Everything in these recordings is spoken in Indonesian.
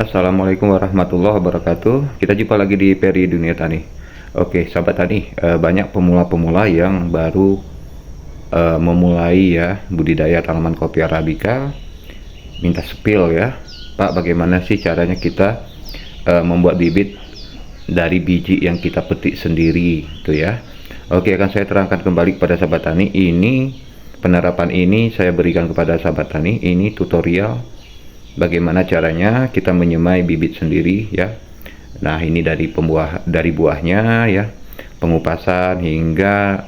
Assalamualaikum warahmatullahi wabarakatuh. Kita jumpa lagi di Peri Dunia Tani. Oke, sahabat tani, banyak pemula-pemula yang baru memulai ya budidaya tanaman kopi arabica. Minta spill ya, Pak, bagaimana sih caranya kita membuat bibit dari biji yang kita petik sendiri, tuh ya. Oke, akan saya terangkan kembali kepada sahabat tani. Ini penerapan ini saya berikan kepada sahabat tani. Ini tutorial bagaimana caranya kita menyemai bibit sendiri ya. Nah, ini dari buahnya ya, pengupasan hingga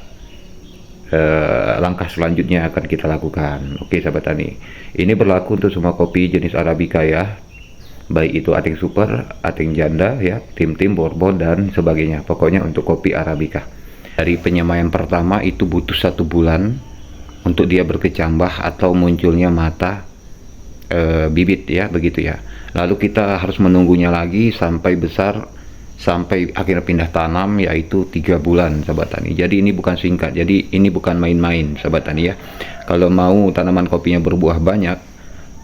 langkah selanjutnya akan kita lakukan. Oke sahabat tani, ini berlaku untuk semua kopi jenis arabica ya, baik itu ating super, ating janda ya, tim-tim, bourbon dan sebagainya. Pokoknya untuk kopi arabica, dari penyemaian pertama itu butuh 1 bulan untuk dia berkecambah atau munculnya mata bibit ya, begitu ya. Lalu kita harus menunggunya lagi sampai besar, sampai akhirnya pindah tanam, yaitu 3 bulan sahabat tani. Jadi ini bukan singkat, jadi ini bukan main-main sahabat tani ya. Kalau mau tanaman kopinya berbuah banyak,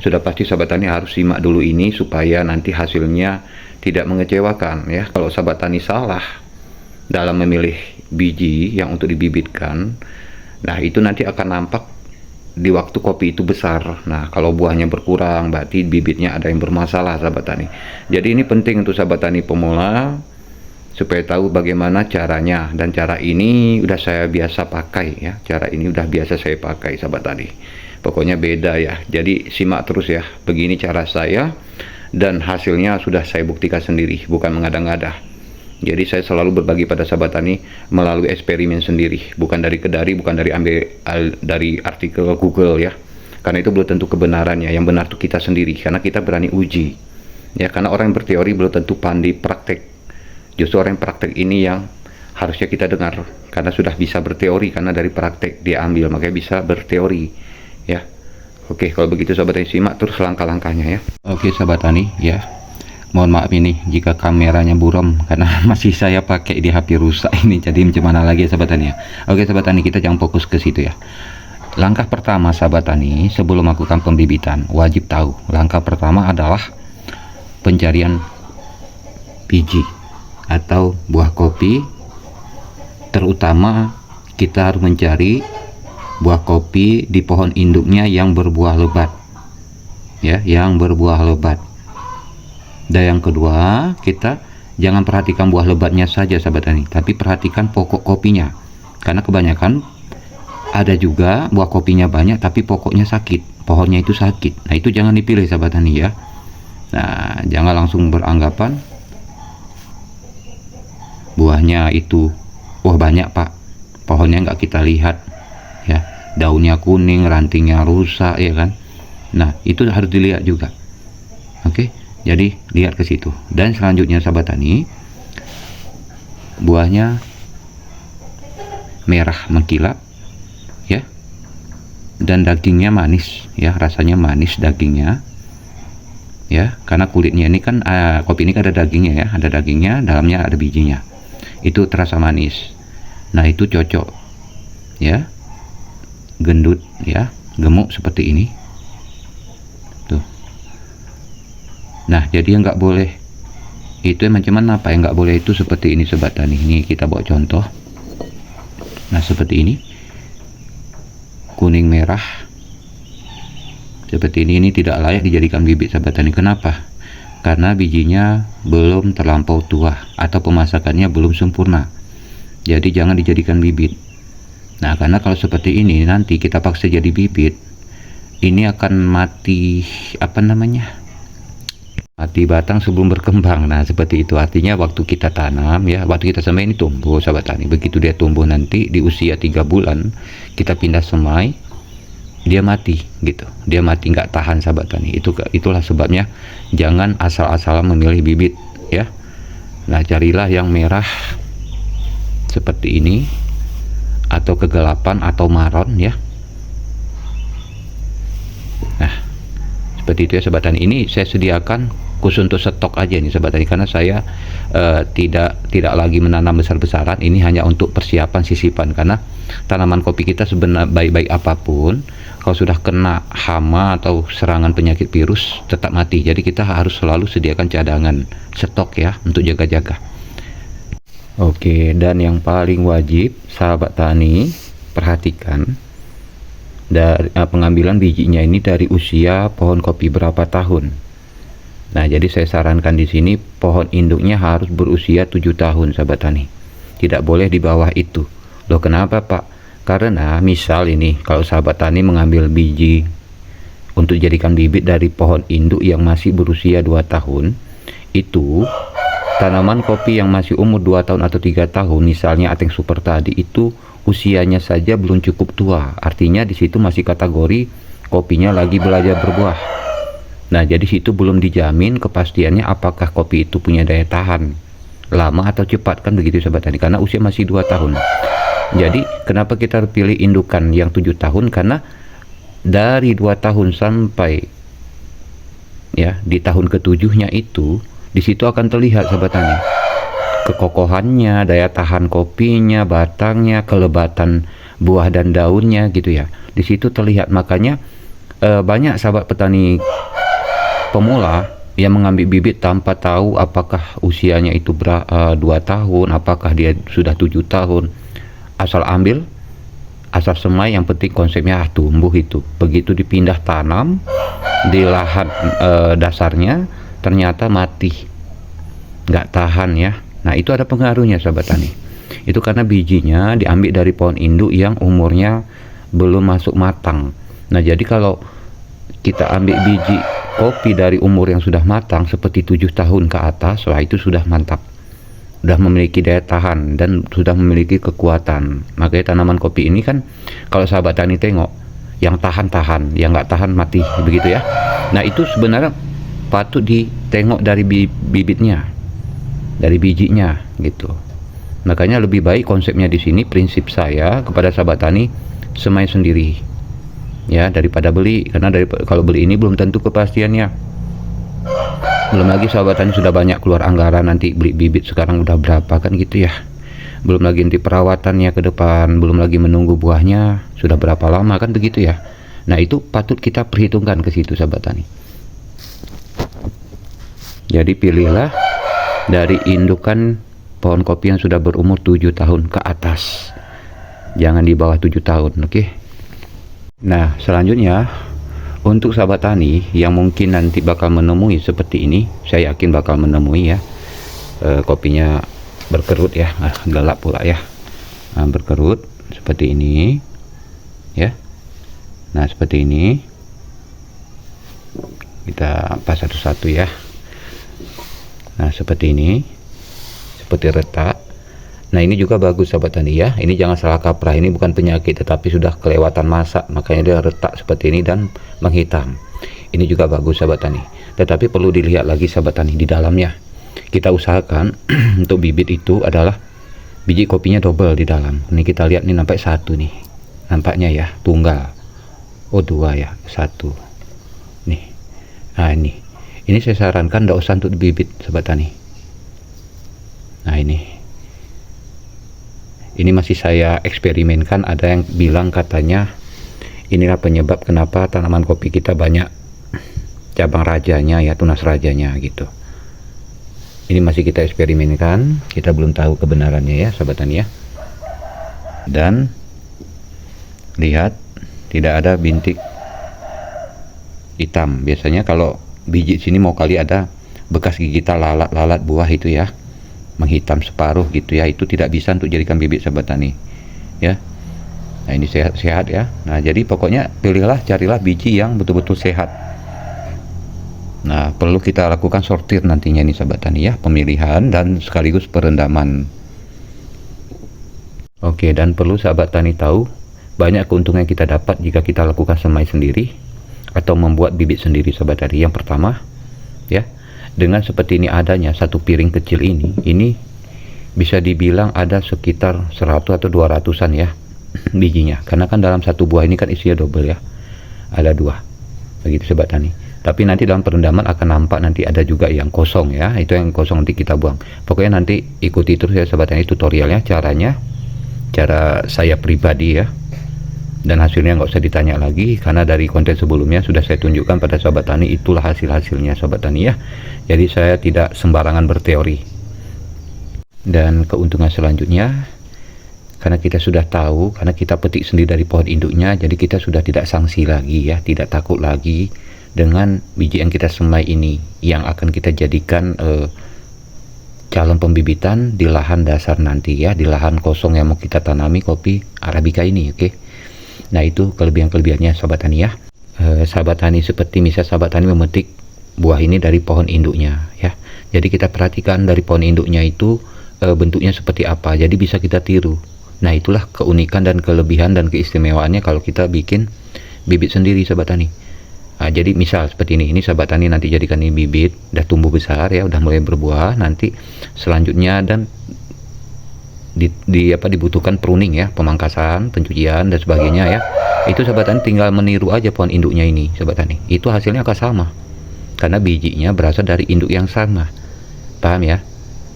sudah pasti sahabat tani harus simak dulu ini supaya nanti hasilnya tidak mengecewakan ya. Kalau sahabat tani salah dalam memilih biji yang untuk dibibitkan, nah itu nanti akan nampak di waktu kopi itu besar. Nah, kalau buahnya berkurang berarti bibitnya ada yang bermasalah sahabat tani. Jadi ini penting untuk sahabat tani pemula supaya tahu bagaimana caranya, dan cara ini udah saya biasa pakai ya. Cara ini udah biasa saya pakai sahabat tani. Pokoknya beda ya. Jadi simak terus ya. Begini cara saya dan hasilnya sudah saya buktikan sendiri, bukan mengada-ngada. Jadi saya selalu berbagi pada sahabat tani melalui eksperimen sendiri, bukan dari kedari, bukan dari dari artikel Google ya. Karena itu belum tentu kebenarannya. Yang benar itu kita sendiri, karena kita berani uji. Ya, karena orang yang berteori belum tentu pandai praktek. Justru orang yang praktek ini yang harusnya kita dengar, karena sudah bisa berteori, karena dari praktek dia ambil, makanya bisa berteori ya. Oke, kalau begitu sahabat tani simak terus langkah-langkahnya ya. Oke sahabat tani ya. Mohon maaf ini jika kameranya buram karena masih saya pakai di HP rusak ini, jadi gimana lagi ya sahabat tani ya. Oke sahabat tani, kita jangan fokus ke situ ya. Langkah pertama sahabat tani sebelum melakukan pembibitan wajib tahu. Langkah pertama adalah pencarian biji atau buah kopi. Terutama kita harus mencari buah kopi di pohon induknya yang berbuah lebat ya, yang berbuah lebat. Dan yang kedua, kita jangan perhatikan buah lebatnya saja sahabat tani, tapi perhatikan pokok kopinya. Karena kebanyakan ada juga buah kopinya banyak tapi pokoknya sakit, pohonnya itu sakit. Nah, itu jangan dipilih sahabat tani ya. Nah, jangan langsung beranggapan buahnya itu wah banyak pak, pohonnya nggak kita lihat ya, daunnya kuning, rantingnya rusak ya kan. Nah, itu harus dilihat juga. Oke, jadi lihat ke situ. Dan selanjutnya sahabat tani, buahnya merah mengkilap ya, dan dagingnya manis ya, rasanya manis dagingnya ya, karena kulitnya ini kan kopi ini kan ada dagingnya ya, ada dagingnya, dalamnya ada bijinya, itu terasa manis. Nah, itu cocok ya, gendut ya, gemuk seperti ini tuh. Nah, jadi yang nggak boleh itu macam mana apa yang nggak boleh itu seperti ini sobat tani. Ini kita bawa contoh. Nah, seperti ini, kuning merah seperti ini tidak layak dijadikan bibit sahabat tani. Kenapa? Karena bijinya belum terlampau tua atau pemasakannya belum sempurna, jadi jangan dijadikan bibit. Nah, karena kalau seperti ini nanti kita paksa jadi bibit, ini akan mati apa namanya, mati batang sebelum berkembang. Nah, seperti itu artinya waktu kita tanam ya, waktu kita semai ini tumbuh sahabat tani. Begitu dia tumbuh nanti di usia 3 bulan kita pindah semai, dia mati gitu, dia mati nggak tahan sahabat tani. Itulah sebabnya jangan asal-asalan memilih bibit ya. Nah, carilah yang merah seperti ini atau kegelapan atau maron ya. Nah, seperti itu ya sahabat tani. Ini saya sediakan khusus untuk stok aja nih sahabat tani, karena saya tidak lagi menanam besar-besaran. Ini hanya untuk persiapan sisipan, karena tanaman kopi kita sebenarnya baik-baik apapun, kalau sudah kena hama atau serangan penyakit virus tetap mati. Jadi kita harus selalu sediakan cadangan stok ya untuk jaga-jaga. Oke, dan yang paling wajib sahabat tani perhatikan dari pengambilan bijinya ini dari usia pohon kopi berapa tahun. Nah, jadi saya sarankan di sini pohon induknya harus berusia 7 tahun sahabat tani. Tidak boleh di bawah itu. Loh, kenapa Pak? Karena misal ini kalau sahabat tani mengambil biji untuk jadikan bibit dari pohon induk yang masih berusia 2 tahun, itu tanaman kopi yang masih umur 2 tahun atau 3 tahun, misalnya Ateng Super tadi, itu usianya saja belum cukup tua. Artinya di situ masih kategori kopinya lagi belajar berbuah. Nah, jadi situ belum dijamin kepastiannya apakah kopi itu punya daya tahan lama atau cepat, kan begitu sahabat tani, karena usia masih 2 tahun. Jadi kenapa kita pilih indukan yang 7 tahun? Karena dari 2 tahun sampai ya di tahun ketujuhnya itu, di situ akan terlihat sahabat tani kekokohannya, daya tahan kopinya, batangnya, kelebatan buah dan daunnya gitu ya. Di situ terlihat. Makanya banyak sahabat petani pemula yang mengambil bibit tanpa tahu apakah usianya itu 2 tahun, apakah dia sudah 7 tahun. Asal ambil, asal semai, yang penting konsepnya tumbuh itu. Begitu dipindah tanam di lahan dasarnya, ternyata mati, nggak tahan ya. Nah, itu ada pengaruhnya sahabat tani. Itu karena bijinya diambil dari pohon induk yang umurnya belum masuk matang. Nah, jadi kalau kita ambil biji kopi dari umur yang sudah matang seperti 7 tahun ke atas, wah itu sudah mantap, sudah memiliki daya tahan dan sudah memiliki kekuatan. Makanya tanaman kopi ini kan kalau sahabat tani tengok, yang tahan-tahan, yang nggak tahan mati, begitu ya. Nah, itu sebenarnya patut ditengok dari bibitnya, dari bijinya gitu. Makanya lebih baik konsepnya di sini, prinsip saya kepada sahabat tani, semai sendiri ya daripada beli. Karena kalau beli ini belum tentu kepastiannya. Belum lagi sahabat tani sudah banyak keluar anggaran nanti beli bibit sekarang udah berapa kan gitu ya. Belum lagi nanti perawatannya ke depan, belum lagi menunggu buahnya sudah berapa lama kan begitu ya. Nah, itu patut kita perhitungkan ke situ sahabat tani. Jadi pilihlah dari indukan pohon kopi yang sudah berumur 7 tahun ke atas. Jangan di bawah 7 tahun, oke? Nah, selanjutnya untuk sahabat tani yang mungkin nanti bakal menemui seperti ini, saya yakin bakal menemui ya, kopinya berkerut ya, gelap pula ya, berkerut seperti ini ya. Nah, seperti ini kita pas satu-satu ya. Nah, seperti ini, seperti retak. Nah, ini juga bagus sahabat tani ya. Ini jangan salah kaprah, ini bukan penyakit tetapi sudah kelewatan masa, makanya dia retak seperti ini dan menghitam. Ini juga bagus sahabat tani. Tetapi perlu dilihat lagi sahabat tani di dalamnya. Kita usahakan untuk bibit itu adalah biji kopinya double di dalam. Ini kita lihat nih, nampak satu nih. Nampaknya ya, tunggal. Oh, 2 ya, 1. Nih. Nah, ini. Ini saya sarankan tidak usah untuk bibit sahabat tani. Nah, ini masih saya eksperimenkan. Ada yang bilang katanya inilah penyebab kenapa tanaman kopi kita banyak cabang rajanya ya, tunas rajanya gitu. Ini masih kita eksperimenkan, kita belum tahu kebenarannya ya sahabat tani ya. Dan lihat, tidak ada bintik hitam. Biasanya kalau biji sini mau kali ada bekas gigitan lalat buah itu ya, menghitam separuh gitu ya. Itu tidak bisa untuk jadikan bibit sahabat tani ya. Nah, ini sehat-sehat ya. Nah, jadi pokoknya carilah biji yang betul-betul sehat. Nah, perlu kita lakukan sortir nantinya nih sahabat tani ya, pemilihan dan sekaligus perendaman. Oke, dan perlu sahabat tani tahu banyak keuntungan yang kita dapat jika kita lakukan semai sendiri atau membuat bibit sendiri sahabat tani. Yang pertama ya, dengan seperti ini adanya satu piring kecil ini bisa dibilang ada sekitar 100 atau 200-an ya bijinya, karena kan dalam satu buah ini kan isinya double ya, ada 2 begitu sahabat tani. Tapi nanti dalam perendaman akan nampak nanti ada juga yang kosong ya, itu yang kosong nanti kita buang. Pokoknya nanti ikuti terus ya sahabat tani tutorialnya, cara saya pribadi ya, dan hasilnya nggak usah ditanya lagi karena dari konten sebelumnya sudah saya tunjukkan pada sahabat tani, itulah hasilnya sahabat tani ya. Jadi saya tidak sembarangan berteori. Dan keuntungan selanjutnya, karena kita sudah tahu, karena kita petik sendiri dari pohon induknya, jadi kita sudah tidak sanksi lagi ya, tidak takut lagi dengan biji yang kita semai ini yang akan kita jadikan calon pembibitan di lahan dasar nanti ya, di lahan kosong yang mau kita tanami kopi Arabica ini. Oke. Nah, itu kelebihan-kelebihannya sahabat tani ya. Sahabat tani, seperti misal sahabat tani memetik buah ini dari pohon induknya ya, jadi kita perhatikan dari pohon induknya itu bentuknya seperti apa, jadi bisa kita tiru. Nah, itulah keunikan dan kelebihan dan keistimewaannya kalau kita bikin bibit sendiri sahabat tani. Nah, jadi misal seperti ini sahabat tani nanti jadikan ini bibit, udah tumbuh besar ya, udah mulai berbuah. Nanti selanjutnya dan dibutuhkan pruning ya, pemangkasan, pencucian dan sebagainya ya. Itu sahabat tani tinggal meniru aja pohon induknya ini sahabat tani. Itu hasilnya akan sama karena bijinya berasal dari induk yang sama. Paham ya?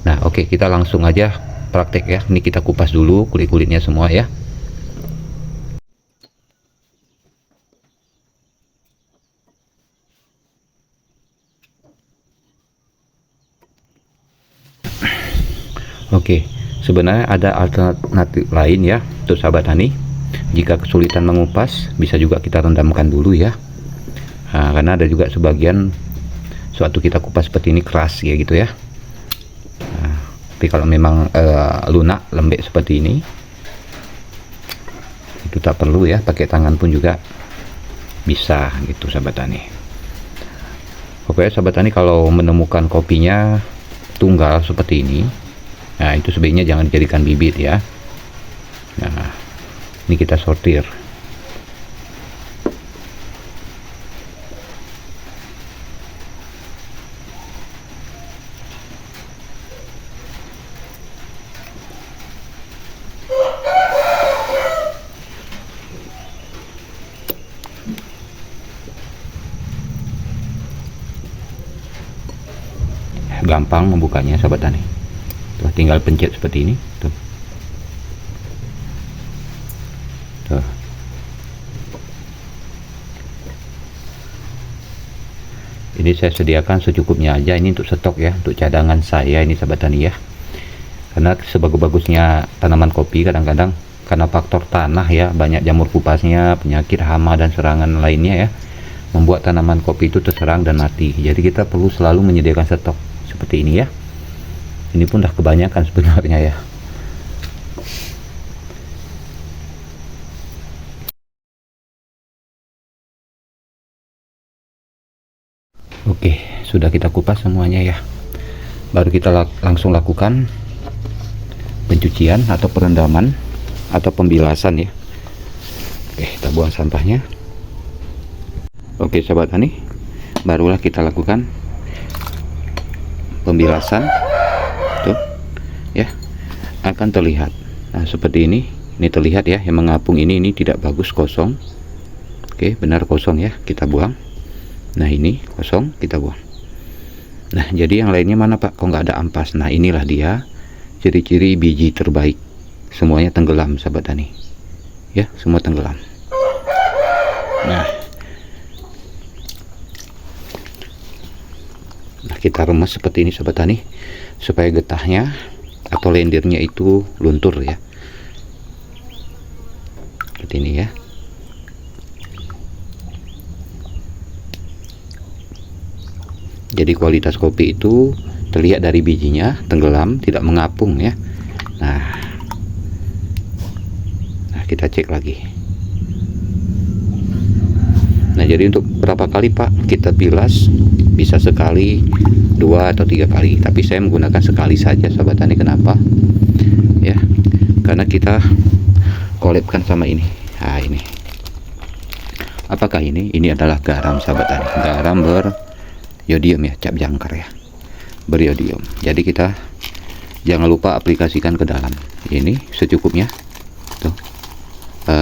Nah, oke, kita langsung aja praktek ya. Ini kita kupas dulu kulit-kulitnya semua ya. Oke, sebenarnya ada alternatif lain ya untuk sahabat tani. Jika kesulitan mengupas, bisa juga kita rendamkan dulu ya. Nah, karena ada juga sebagian suatu kita kupas seperti ini keras ya gitu ya. Nah, tapi kalau memang lunak lembek seperti ini, itu tak perlu ya, pakai tangan pun juga bisa gitu sahabat tani. Pokoknya sahabat tani kalau menemukan kopinya tunggal seperti ini, nah itu sebaiknya jangan dijadikan bibit ya. Nah, ini kita sortir. Gampang membukanya sahabat tani. Tuh, tinggal pencet seperti ini tuh. Tuh. Ini saya sediakan secukupnya aja, ini untuk stok ya, untuk cadangan saya ini sahabat tani ya. Karena sebagus-bagusnya tanaman kopi kadang-kadang karena faktor tanah ya, banyak jamur kupasnya, penyakit, hama dan serangan lainnya ya, membuat tanaman kopi itu terserang dan mati. Jadi kita perlu selalu menyediakan stok seperti ini ya. Ini pun udah kebanyakan sebenarnya ya. Oke, sudah kita kupas semuanya ya. Baru kita langsung lakukan pencucian atau perendaman atau pembilasan ya. Oke, kita buang sampahnya. Oke sahabat tani, barulah kita lakukan pembilasan tuh ya, akan terlihat. Nah, seperti ini terlihat ya, yang mengapung ini tidak bagus, kosong. Oke, benar kosong ya, kita buang. Nah, ini kosong, kita buang. Nah, jadi yang lainnya mana Pak? Kok nggak ada ampas? Nah, inilah dia ciri-ciri biji terbaik. Semuanya tenggelam sahabat tani ya, semua tenggelam. Nah, kita remes seperti ini sahabat tani supaya getahnya atau lendirnya itu luntur ya, seperti ini ya. Jadi kualitas kopi itu terlihat dari bijinya tenggelam, tidak mengapung ya. Nah, kita cek lagi. Nah, jadi untuk berapa kali Pak kita bilas? Bisa sekali, 2 atau 3 kali, tapi saya menggunakan sekali saja sahabat tani. Kenapa ya? Karena kita kolabkan sama ini. Nah, ini apakah ini adalah garam sahabat tani, garam beryodium ya, cap jangkar ya, beryodium. Jadi kita jangan lupa aplikasikan ke dalam ini secukupnya tuh.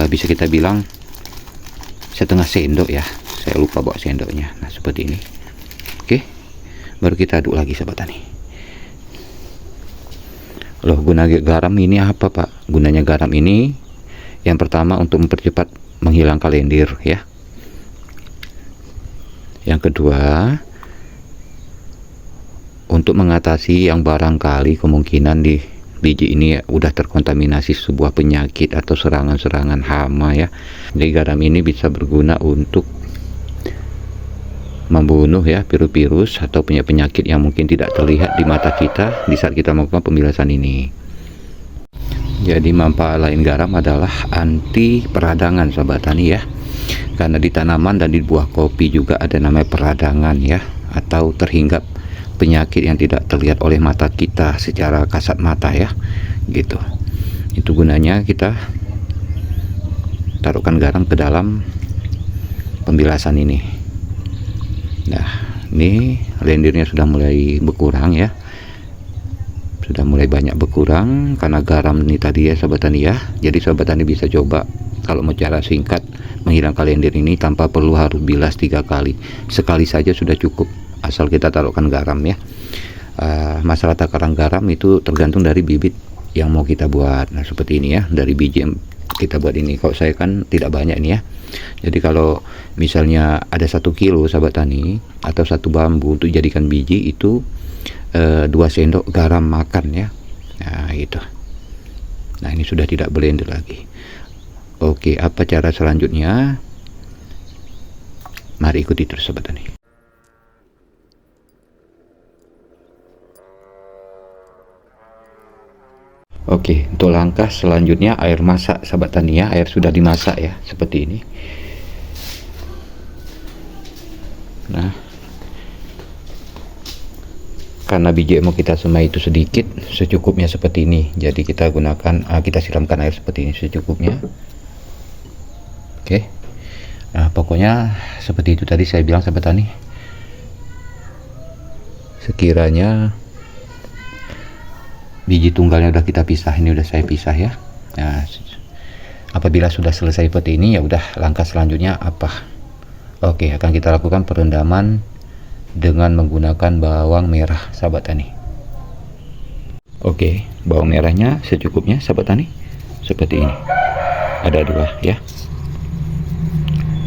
Bisa kita bilang setengah sendok ya, saya lupa bawa sendoknya. Nah seperti ini. Oke, baru kita aduk lagi sahabat tani. Loh, guna garam ini apa Pak? Gunanya garam ini yang pertama untuk mempercepat menghilangkan lendir ya. Yang kedua, untuk mengatasi yang barangkali kemungkinan di biji ini udah terkontaminasi sebuah penyakit atau serangan-serangan hama ya. Jadi garam ini bisa berguna untuk membunuh ya virus-virus atau penyakit yang mungkin tidak terlihat di mata kita di saat kita melakukan pembilasan ini. Jadi manfaat lain garam adalah anti peradangan sahabat tani ya. Karena di tanaman dan di buah kopi juga ada namanya peradangan ya, atau terhinggap penyakit yang tidak terlihat oleh mata kita secara kasat mata ya, gitu. Itu gunanya kita taruhkan garam ke dalam pembilasan ini. Nah, ini lendirnya sudah mulai berkurang ya, sudah mulai banyak berkurang karena garam ini tadi ya sahabat tani ya. Jadi sahabat tani bisa coba kalau mau cara singkat menghilangkan lendir ini tanpa perlu harus bilas 3 kali, sekali saja sudah cukup asal kita taruhkan garam ya. Masalah takaran garam itu tergantung dari bibit yang mau kita buat. Nah seperti ini ya, dari biji yang kita buat ini. Kalau saya kan tidak banyak ini ya, jadi kalau misalnya ada 1 kilo sahabat tani atau 1 bambu untuk jadikan biji itu 2 sendok garam makan ya. Nah itu. Nah ini sudah tidak blender lagi. Oke, apa cara selanjutnya? Mari ikuti terus sahabat tani. Oke, untuk langkah selanjutnya air masak sahabat tani ya. Air sudah dimasak ya, seperti ini. Nah, karena biji yang mau kita semai itu sedikit, secukupnya seperti ini. Jadi kita gunakan, kita siramkan air seperti ini secukupnya. Oke. Nah, pokoknya seperti itu tadi saya bilang sahabat tani. Sekiranya biji tunggalnya udah kita pisah, ini udah saya pisah ya. Nah, apabila sudah selesai seperti ini ya udah, langkah selanjutnya apa? Oke, akan kita lakukan perendaman dengan menggunakan bawang merah sahabat tani. Oke, bawang merahnya secukupnya sahabat tani, seperti ini. Ada 2 ya.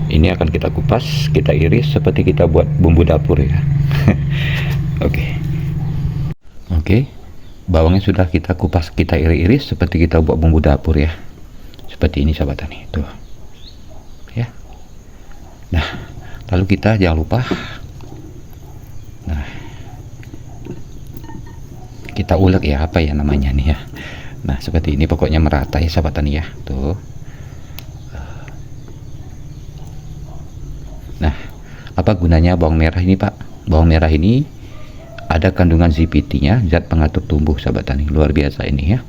Ini akan kita kupas, kita iris seperti kita buat bumbu dapur ya. Oke, bawangnya sudah kita kupas, kita iris-iris seperti kita buat bumbu dapur ya. Seperti ini sahabat tani, tuh ya. Nah, lalu kita jangan lupa, nah kita ulek ya, apa ya namanya nih ya. Nah seperti ini pokoknya merata ya sahabat tani ya, tuh. Nah, apa gunanya bawang merah ini Pak? Bawang merah ini ada kandungan ZPT-nya, zat pengatur tumbuh sahabat tani, luar biasa ini ya.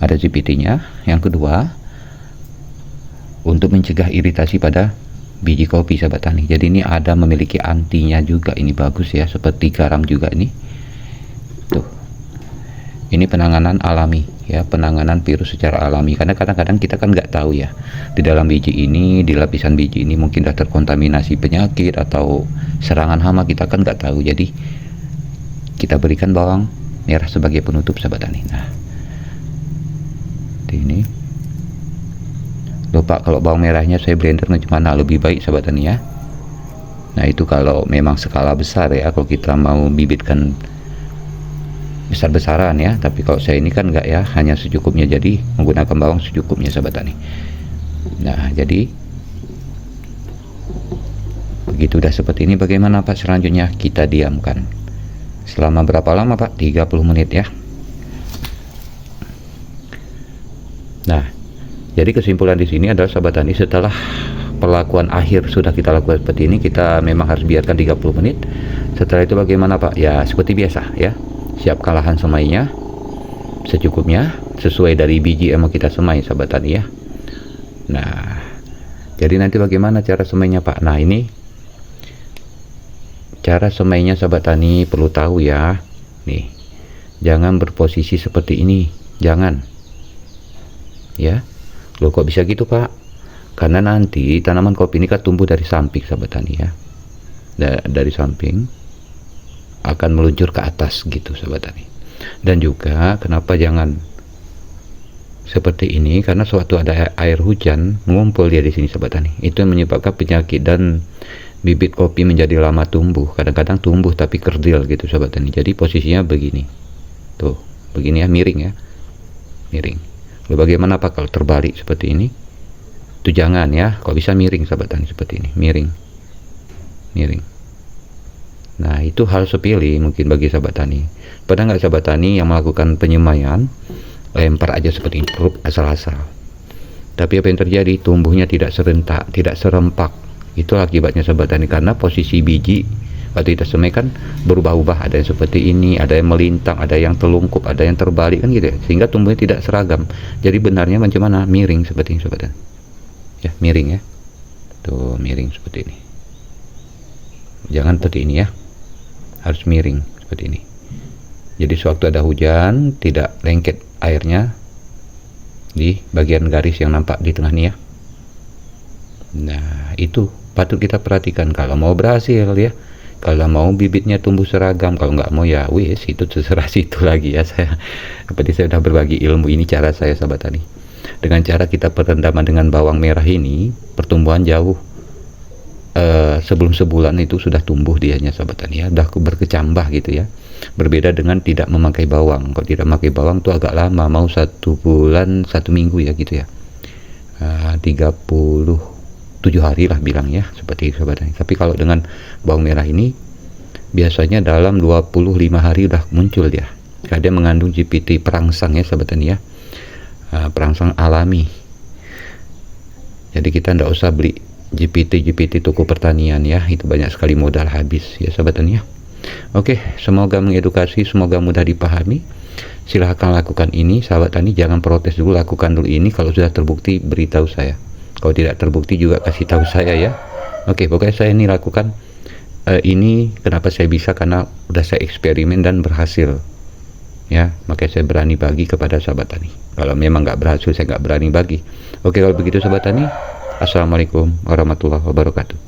Ada ZPT-nya. Yang kedua, untuk mencegah iritasi pada biji kopi sahabat tani. Jadi ini ada memiliki antinya juga, ini bagus ya, seperti garam juga ini. Tuh. Ini penanganan alami ya, penanganan virus secara alami. Karena kadang-kadang kita kan nggak tahu ya, di dalam biji ini, di lapisan biji ini mungkin sudah terkontaminasi penyakit atau serangan hama, kita kan nggak tahu. Jadi kita berikan bawang merah sebagai penutup sahabat tani. Nah, ini lupa kalau bawang merahnya saya blender gimana, lebih baik sahabat tani ya. Nah itu kalau memang skala besar ya, kalau kita mau bibitkan besar-besaran ya. Tapi kalau saya ini kan enggak ya, hanya secukupnya, jadi menggunakan bawang secukupnya sahabat tani. Nah jadi begitu udah seperti ini, bagaimana Pak selanjutnya? Kita diamkan selama berapa lama Pak? 30 menit ya. Nah jadi kesimpulan di sini adalah sahabat tani, setelah perlakuan akhir sudah kita lakukan seperti ini, kita memang harus biarkan 30 menit. Setelah itu bagaimana Pak? Ya seperti biasa ya, siapkan lahan semainya secukupnya sesuai dari biji yang mau kita semai sahabat tani ya. Nah jadi nanti bagaimana cara semainya Pak? Nah ini cara semainya sahabat tani, perlu tahu ya. Nih, jangan berposisi seperti ini, jangan ya. Loh kok bisa gitu Pak? karena nanti tanaman kopi ini kan tumbuh dari samping sahabat tani ya, dari samping akan meluncur ke atas gitu sahabat tani. Dan juga kenapa jangan seperti ini, karena sewaktu ada air hujan mengumpul dia di sini sahabat tani, itu yang menyebabkan penyakit dan bibit kopi menjadi lama tumbuh, kadang-kadang tumbuh tapi kerdil gitu sahabat tani. Jadi posisinya begini tuh, begini ya, miring ya, miring. Lalu bagaimana apa kalau terbalik seperti ini? Itu jangan ya, kalau bisa miring sahabat tani, seperti ini, miring, miring. Nah itu hal sepele mungkin bagi sahabat tani. Pernah nggak sahabat tani yang melakukan penyemaian lempar aja seperti ini, asal-asal, tapi apa yang terjadi, tumbuhnya tidak serentak, tidak serempak. Itu akibatnya sahabat tani, karena posisi biji waktu kita semai kan berubah-ubah, ada yang seperti ini, ada yang melintang, ada yang telungkup, ada yang terbalik kan gitu ya, sehingga tumbuhnya tidak seragam. Jadi benarnya macam mana? Miring seperti ini sahabat tani ya, miring ya, tuh miring seperti ini, jangan seperti ini ya, harus miring seperti ini. Jadi sewaktu ada hujan tidak lengket airnya di bagian garis yang nampak di tengah nih ya. Nah itu patut kita perhatikan kalau mau berhasil ya, kalau mau bibitnya tumbuh seragam. Kalau nggak mau ya wis, itu terserah situ lagi ya. Saya seperti saya sudah berbagi ilmu ini, cara saya sahabat tani. Dengan cara kita perendaman dengan bawang merah ini, pertumbuhan jauh sebelum sebulan itu sudah tumbuh dianya sahabat tani ya, udah berkecambah gitu ya. Berbeda dengan tidak memakai bawang. Kalau tidak memakai bawang itu agak lama, mau 1 bulan 1 minggu ya gitu ya, 37 hari lah bilang ya, seperti itu sahabat tani. Tapi kalau dengan bawang merah ini biasanya dalam 25 hari udah muncul dia, karena dia mengandung GPT perangsang ya sahabat tani ya, perangsang alami. Jadi kita tidak usah beli GPT toko pertanian ya, itu banyak sekali modal habis ya sahabat tani ya. Oke, semoga mengedukasi, semoga mudah dipahami. Silahkan lakukan ini sahabat tani, jangan protes dulu, lakukan dulu ini. Kalau sudah terbukti beritahu saya, kalau tidak terbukti juga kasih tahu saya ya. Oke, pokoknya saya ini lakukan ini, kenapa saya bisa, karena udah saya eksperimen dan berhasil ya, makanya saya berani bagi kepada sahabat tani. Kalau memang nggak berhasil, saya nggak berani bagi. Oke, kalau begitu sahabat tani, assalamualaikum warahmatullahi wabarakatuh.